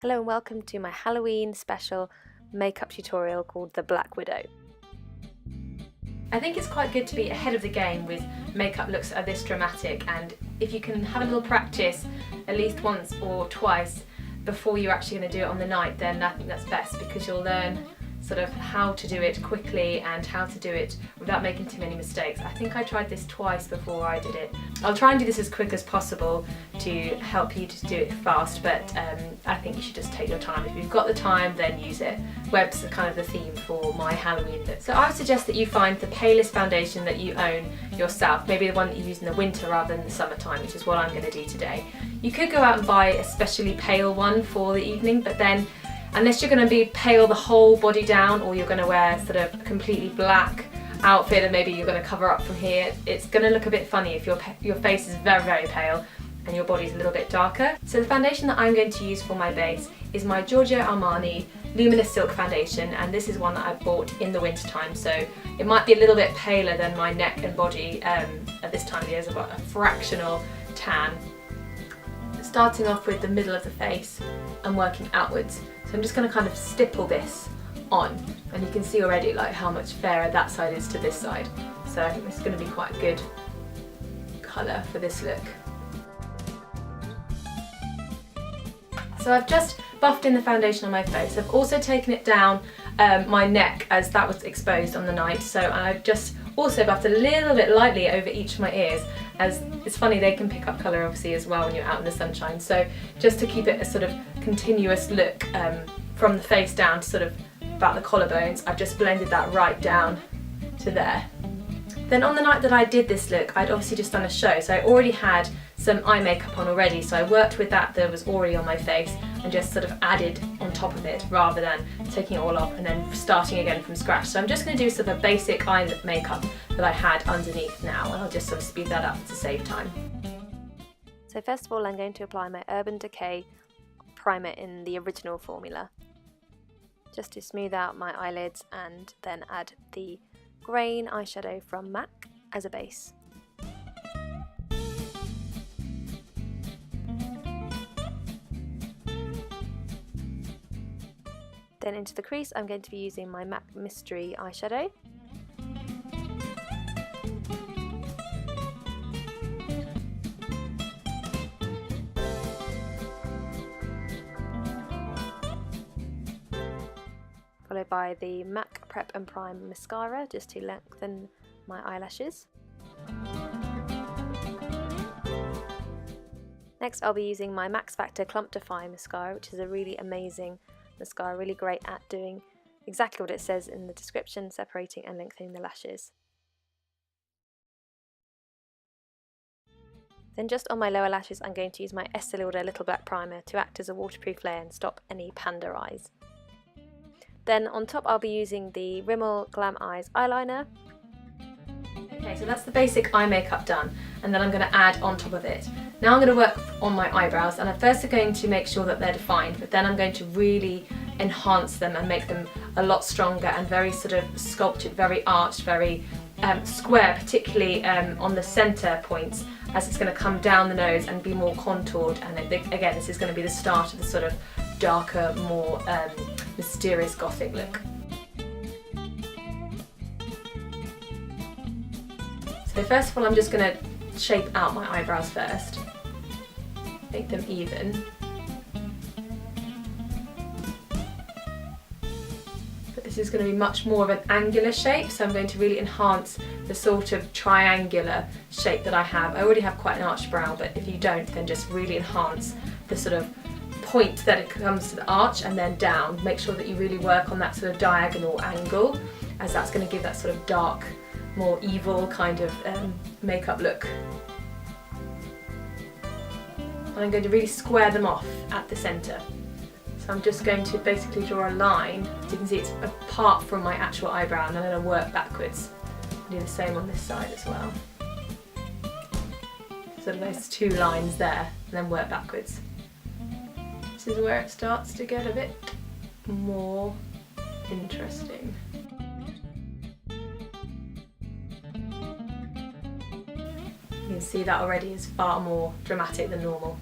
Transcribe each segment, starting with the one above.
Hello and welcome to my Halloween special makeup tutorial called the Black Widow. I think it's quite good to be ahead of the game with makeup looks that are this dramatic, and if you can have a little practice at least once or twice before you're actually going to do it on the night, then I think that's best, because you'll learn sort of how to do it quickly and how to do it without making too many mistakes. I think I tried this twice before I did it. I'll try and do this as quick as possible to help you to do it fast, but I think you should just take your time. If you've got the time, then use it. Web's kind of the theme for my Halloween look. So I would suggest that you find the palest foundation that you own yourself, maybe the one that you use in the winter rather than the summertime, which is what I'm going to do today. You could go out and buy a specially pale one for the evening, but then unless you're going to be pale the whole body down, or you're going to wear sort of a completely black outfit and maybe you're going to cover up from here, it's going to look a bit funny if your face is very, very pale and your body's a little bit darker. So the foundation that I'm going to use for my base is my Giogio Armarni Luminous Silk Foundation, and this is one that I bought in the winter time, so it might be a little bit paler than my neck and body at this time of year. It's about a fractional tan. Starting off with the middle of the face and working outwards. So I'm just going to kind of stipple this on, and you can see already like how much fairer that side is to this side. So I think this is going to be quite a good colour for this look. So I've just buffed in the foundation on my face. I've also taken it down my neck, as that was exposed on the night, so I've just also buffed a little bit lightly over each of my ears, as it's funny, they can pick up colour obviously as well when you're out in the sunshine, so just to keep it a sort of continuous look from the face down to sort of about the collarbones, I've just blended that right down to there. Then on the night that I did this look, I'd obviously just done a show, so I already had some eye makeup on already, so I worked with that was already on my face and just sort of added on top of it rather than taking it all off and then starting again from scratch. So I'm just going to do sort of a basic eye makeup that I had underneath now, and I'll just sort of speed that up to save time. So first of all, I'm going to apply my Urban Decay primer in the original formula, just to smooth out my eyelids, and then add the Grain eyeshadow from MAC as a base. Then into the crease I'm going to be using my MAC Mystery eyeshadow. Followed by the MAC Prep and Prime Mascara, just to lengthen my eyelashes. Next I'll be using my Max Factor Clump Defy Mascara, which is a really amazing mascara, really great at doing exactly what it says in the description, separating and lengthening the lashes. Then just on my lower lashes I'm going to use my Estee Lauder Little Black Primer to act as a waterproof layer and stop any panda eyes. Then on top I'll be using the Rimmel Glam Eyes eyeliner. Okay, so that's the basic eye makeup done, and then I'm going to add on top of it. Now I'm going to work on my eyebrows, and I'm first going to make sure that they're defined, but then I'm going to really enhance them and make them a lot stronger and very sort of sculptured, very arched, very square, particularly on the centre points, as it's going to come down the nose and be more contoured. And again, this is going to be the start of the sort of darker, more mysterious gothic look. So first of all, I'm just going to shape out my eyebrows first, make them even. But this is going to be much more of an angular shape, so I'm going to really enhance the sort of triangular shape that I have. I already have quite an arched brow, but if you don't, then just really enhance the sort of point that it comes to the arch and then down. Make sure that you really work on that sort of diagonal angle, as that's going to give that sort of dark, more evil kind of makeup look. And I'm going to really square them off at the centre. So I'm just going to basically draw a line. As you can see, it's apart from my actual eyebrow, and I'm going to work backwards. Do the same on this side as well. Sort of those two lines there, and then work backwards. This is where it starts to get a bit more interesting. You can see that already is far more dramatic than normal.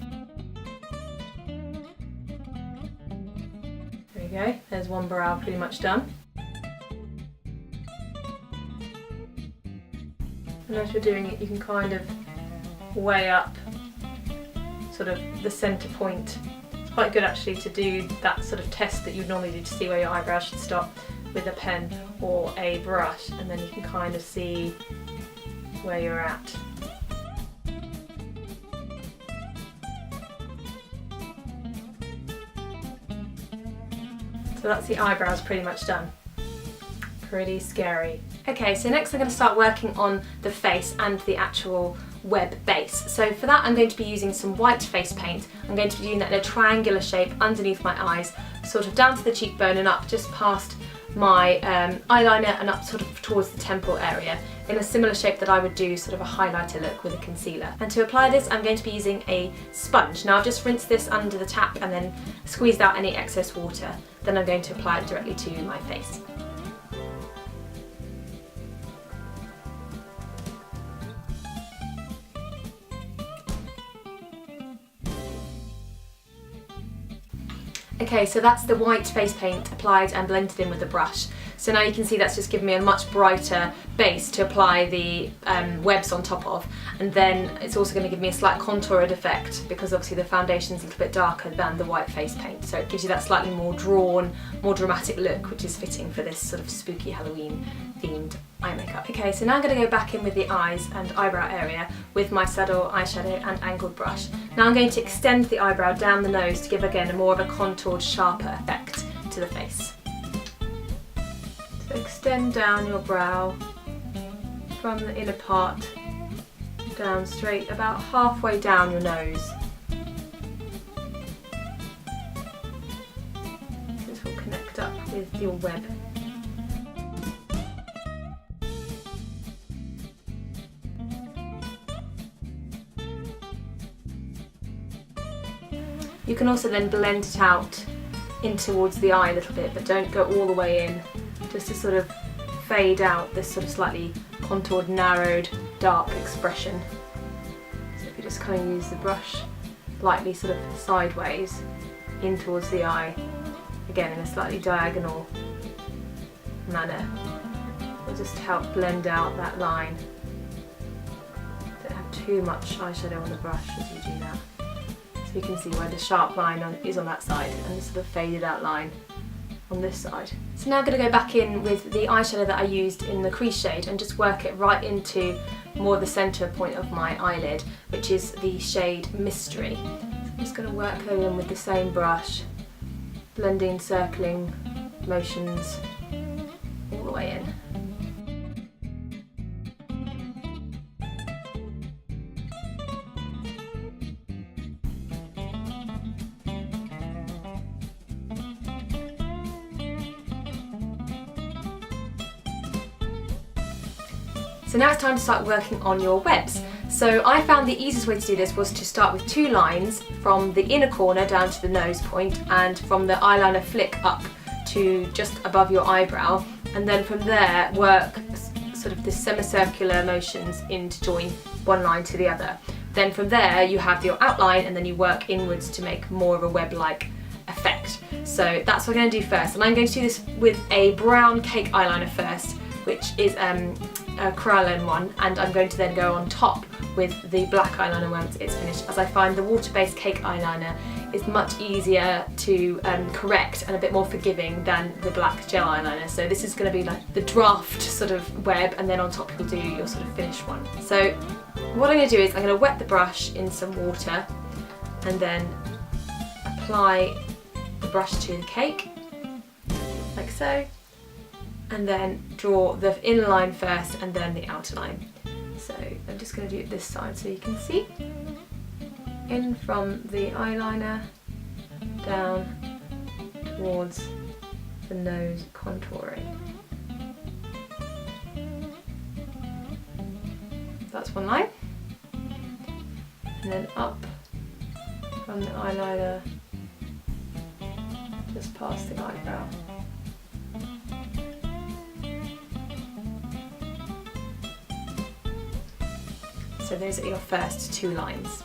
go, there's one brow pretty much done. And as you're doing it, you can kind of weigh up sort of the centre point. It's quite good actually to do that sort of test that you'd normally do to see where your eyebrows should stop with a pen or a brush, and then you can kind of see where you're at. So that's the eyebrows pretty much done. Pretty scary. Okay, so next I'm going to start working on the face and the actual web base. So for that I'm going to be using some white face paint. I'm going to be doing that in a triangular shape underneath my eyes, sort of down to the cheekbone and up just past my eyeliner and up sort of towards the temple area, in a similar shape that I would do sort of a highlighter look with a concealer. And to apply this I'm going to be using a sponge. Now I've just rinsed this under the tap and then squeezed out any excess water. Then I'm going to apply it directly to my face. Okay, so that's the white face paint applied and blended in with the brush. So now you can see that's just given me a much brighter base to apply the webs on top of, and then it's also going to give me a slight contoured effect because obviously the foundation's a little bit darker than the white face paint, so it gives you that slightly more drawn, more dramatic look, which is fitting for this sort of spooky Halloween themed eye makeup. Okay, so now I'm going to go back in with the eyes and eyebrow area with my saddle eyeshadow and angled brush. Now I'm going to extend the eyebrow down the nose to give again a more of a contoured, sharper effect to the face. So extend down your brow from the inner part down straight about halfway down your nose. This will connect up with your web. You can also then blend it out in towards the eye a little bit, but don't go all the way in, just to sort of fade out this sort of slightly contoured, narrowed, dark expression. So if you just kind of use the brush lightly sort of sideways in towards the eye, again in a slightly diagonal manner, it'll just help blend out that line. Don't have too much eyeshadow on the brush as you do that. So you can see where the sharp line is on that side and the sort of faded out line on this side. So now I'm going to go back in with the eyeshadow that I used in the crease shade and just work it right into more of the centre point of my eyelid, which is the shade Mystery. So I'm just going to work that in with the same brush, blending, circling motions all the way in. So now it's time to start working on your webs. So I found the easiest way to do this was to start with 2 lines from the inner corner down to the nose point and from the eyeliner flick up to just above your eyebrow, and then from there work sort of the semicircular motions in to join one line to the other. Then from there you have your outline and then you work inwards to make more of a web-like effect. So that's what I'm going to do first, and I'm going to do this with a brown cake eyeliner first, which is a Kyrolan one, and I'm going to then go on top with the black eyeliner once it's finished, as I find the water-based cake eyeliner is much easier to correct and a bit more forgiving than the black gel eyeliner. So this is going to be like the draft sort of web, and then on top you'll do your sort of finished one. So what I'm going to do is I'm going to wet the brush in some water and then apply the brush to the cake, like so. And then draw the inner line first and then the outer line. So I'm just going to do it this side so you can see. In from the eyeliner, down towards the nose contouring. That's one line. And then up from the eyeliner, just past the eyebrow. So those are your first 2 lines.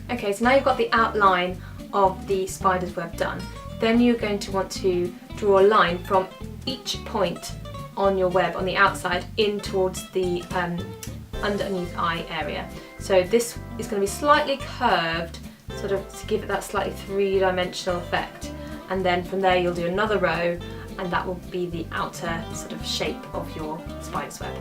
Okay, so now you've got the outline of the spider's web done. Then you're going to want to draw a line from each point on your web on the outside in towards the underneath eye area. So this is going to be slightly curved, sort of to give it that slightly three-dimensional effect. And then from there you'll do another row, and that will be the outer sort of shape of your spider's web.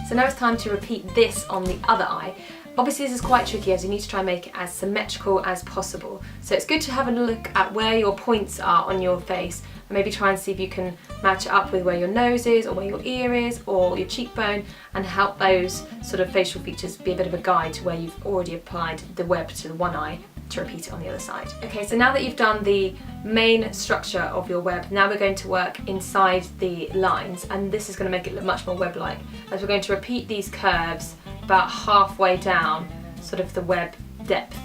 So now it's time to repeat this on the other eye. Obviously this is quite tricky as you need to try and make it as symmetrical as possible. So it's good to have a look at where your points are on your face and maybe try and see if you can match it up with where your nose is or where your ear is or your cheekbone, and help those sort of facial features be a bit of a guide to where you've already applied the web to the one eye to repeat it on the other side. Okay, so now that you've done the main structure of your web, now we're going to work inside the lines, and this is going to make it look much more web-like, as we're going to repeat these curves about halfway down sort of the web depth,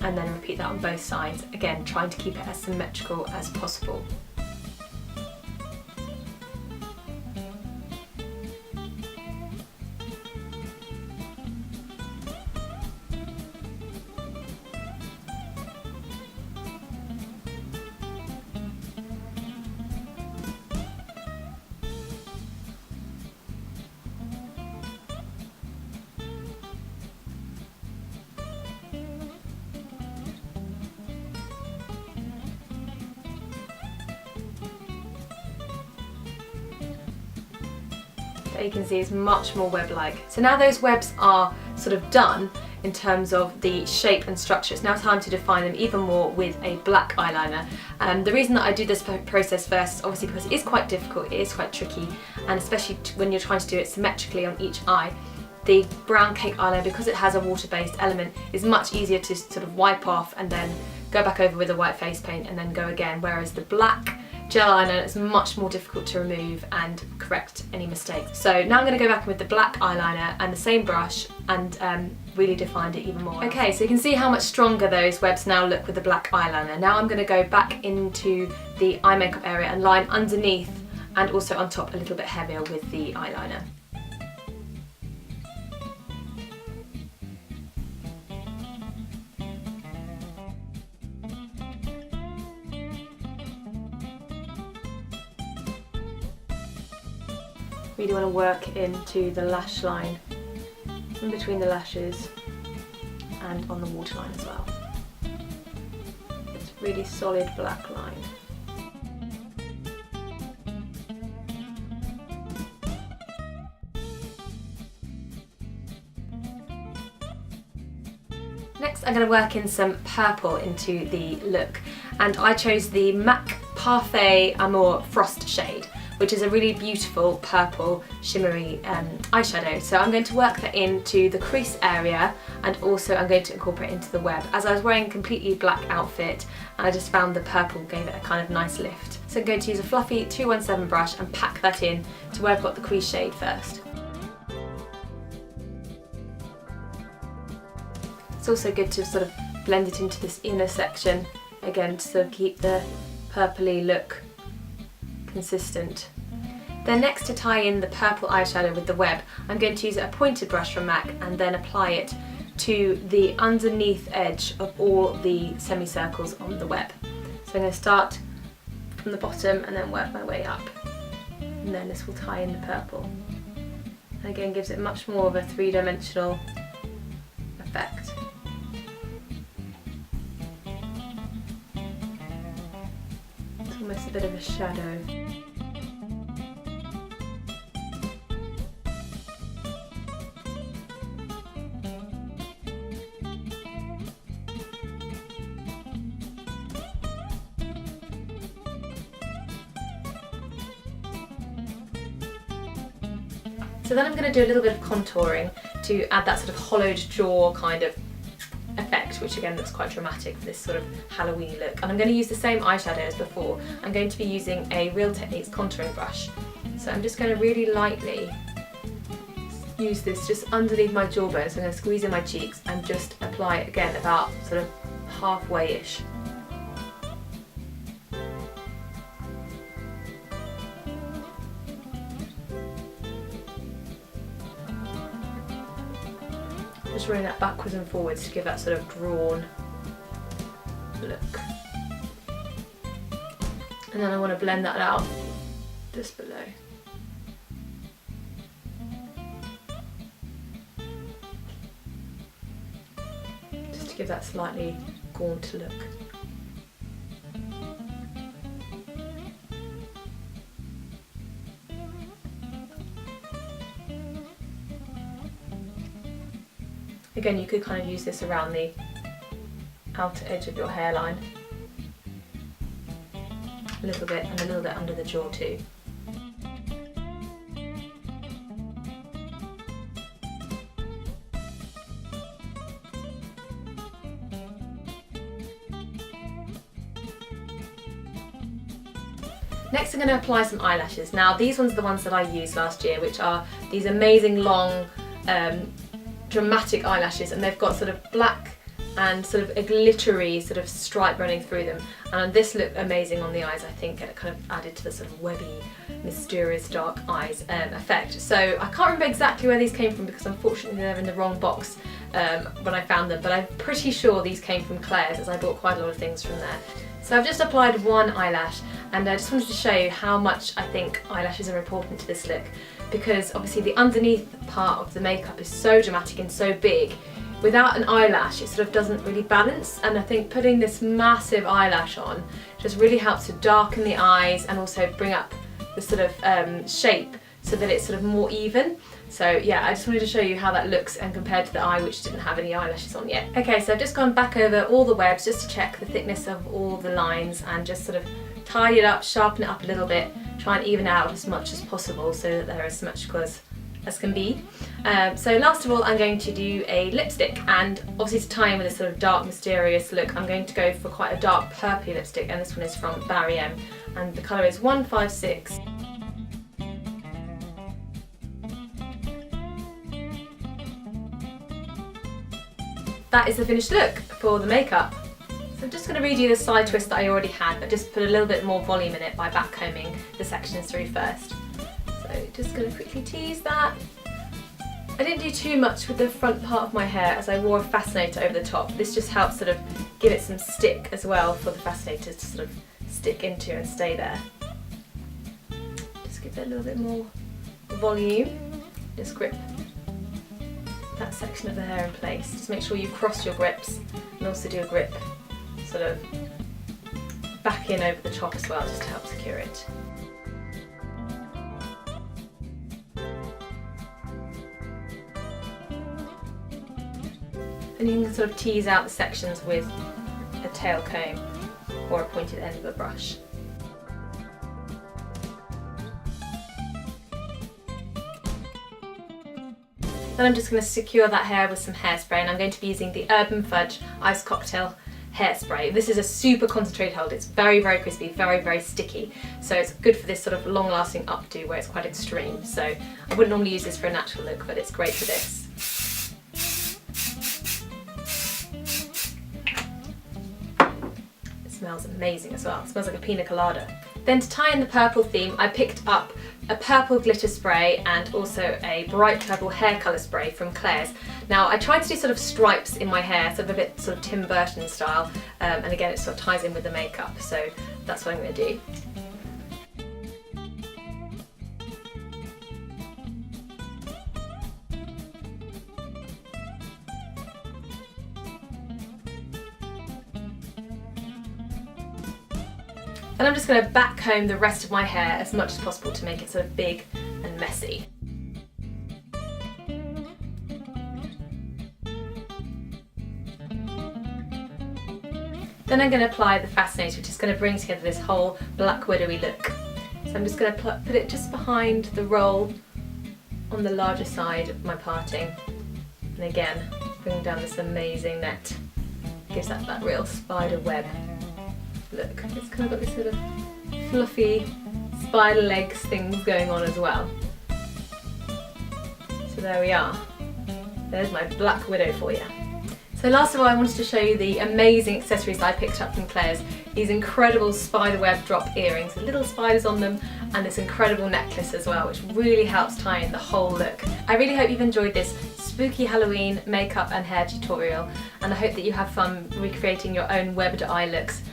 and then repeat that on both sides, again trying to keep it as symmetrical as possible. That you can see is much more web-like. So now those webs are sort of done in terms of the shape and structure, it's now time to define them even more with a black eyeliner. The reason that I do this process first is obviously because it is quite difficult, it is quite tricky, and especially when you're trying to do it symmetrically on each eye. The brown cake eyeliner, because it has a water-based element, is much easier to sort of wipe off and then go back over with a white face paint and then go again, whereas the black gel eyeliner is much more difficult to remove and correct any mistakes. So now I'm going to go back in with the black eyeliner and the same brush and really defined it even more. Okay, so you can see how much stronger those webs now look with the black eyeliner. Now I'm going to go back into the eye makeup area and line underneath and also on top a little bit heavier with the eyeliner. Really want to work into the lash line, in between the lashes and on the waterline as well. It's a really solid black line. Next I'm going to work in some purple into the look, and I chose the MAC Parfait Amour Frost shade, which is a really beautiful purple shimmery eyeshadow. So I'm going to work that into the crease area, and also I'm going to incorporate into the web. As I was wearing a completely black outfit, and I just found the purple gave it a kind of nice lift. So I'm going to use a fluffy 217 brush and pack that in to where I've got the crease shade first. It's also good to sort of blend it into this inner section, again to sort of keep the purpley look consistent. Then next, to tie in the purple eyeshadow with the web, I'm going to use a pointed brush from MAC and then apply it to the underneath edge of all the semicircles on the web. So I'm going to start from the bottom and then work my way up, and then this will tie in the purple. And again gives it much more of a three-dimensional effect. It's almost a bit of a shadow. So then I'm going to do a little bit of contouring to add that sort of hollowed jaw kind of effect, which again looks quite dramatic for this sort of Halloween look. And I'm going to use the same eyeshadow as before. I'm going to be using a Real Techniques contouring brush. So I'm just going to really lightly use this just underneath my jawbone. So I'm going to squeeze in my cheeks and just apply it again about sort of halfway-ish. Just running that backwards and forwards to give that sort of drawn look. And then I want to blend that out just below. Just to give that slightly gaunt look. Again, you could kind of use this around the outer edge of your hairline. A little bit, and a little bit under the jaw too. Next I'm going to apply some eyelashes. Now these ones are the ones that I used last year, which are these amazing long dramatic eyelashes, and they've got sort of black and sort of a glittery sort of stripe running through them, and this looked amazing on the eyes. I think it kind of added to the sort of webby, mysterious dark eyes effect. So I can't remember exactly where these came from because unfortunately they're in the wrong box when I found them, but I'm pretty sure these came from Claire's, as I bought quite a lot of things from there. So I've just applied one eyelash, and I just wanted to show you how much I think eyelashes are important to this look, because obviously the underneath part of the makeup is so dramatic and so big. Without an eyelash it sort of doesn't really balance, and I think putting this massive eyelash on just really helps to darken the eyes and also bring up the sort of shape so that it's sort of more even. So yeah, I just wanted to show you how that looks and compared to the eye, which didn't have any eyelashes on yet. Okay, so I've just gone back over all the webs just to check the thickness of all the lines and just sort of tidy it up, sharpen it up a little bit, try and even out as much as possible so that they're as symmetrical as can be. So last of all I'm going to do a lipstick, and obviously to tie in with this sort of dark mysterious look I'm going to go for quite a dark purpley lipstick, and this one is from Barry M and the colour is 156. That is the finished look for the makeup. So I'm just going to redo the side twist that I already had, but just put a little bit more volume in it by backcombing the sections through first. So just going to quickly tease that. I didn't do too much with the front part of my hair as I wore a fascinator over the top. This just helps sort of give it some stick as well for the fascinator to sort of stick into and stay there. Just give it a little bit more volume. Just grip that section of the hair in place. Just make sure you cross your grips and also do a grip sort of back in over the top as well, just to help secure it. And you can sort of tease out the sections with a tail comb or a pointed end of a brush. Then I'm just going to secure that hair with some hairspray, and I'm going to be using the Fudge Ice Cocktail hairspray. This is a super concentrated hold. It's very, very crispy, very, very sticky. So it's good for this sort of long-lasting updo where it's quite extreme. So I wouldn't normally use this for a natural look, but it's great for this. It smells amazing as well. It smells like a pina colada. Then to tie in the purple theme, I picked up a purple glitter spray and also a bright purple hair colour spray from Claire's. Now I tried to do sort of stripes in my hair, sort of a bit sort of Tim Burton style, and again it sort of ties in with the makeup, so that's what I'm going to do. And I'm just going to back comb the rest of my hair as much as possible to make it sort of big and messy. Then I'm going to apply the fascinator, which is going to bring together this whole black widowy look. So I'm just going to put it just behind the roll on the larger side of my parting. And again, bring down this amazing net. Gives that real spider web look. It's kind of got this sort of fluffy spider legs things going on as well. So there we are. There's my black widow for you. So So last of all, I wanted to show you the amazing accessories that I picked up from Claire's. These incredible spiderweb drop earrings with little spiders on them, and this incredible necklace as well, which really helps tie in the whole look. I really hope you've enjoyed this spooky Halloween makeup and hair tutorial, and I hope that you have fun recreating your own webbed eye looks.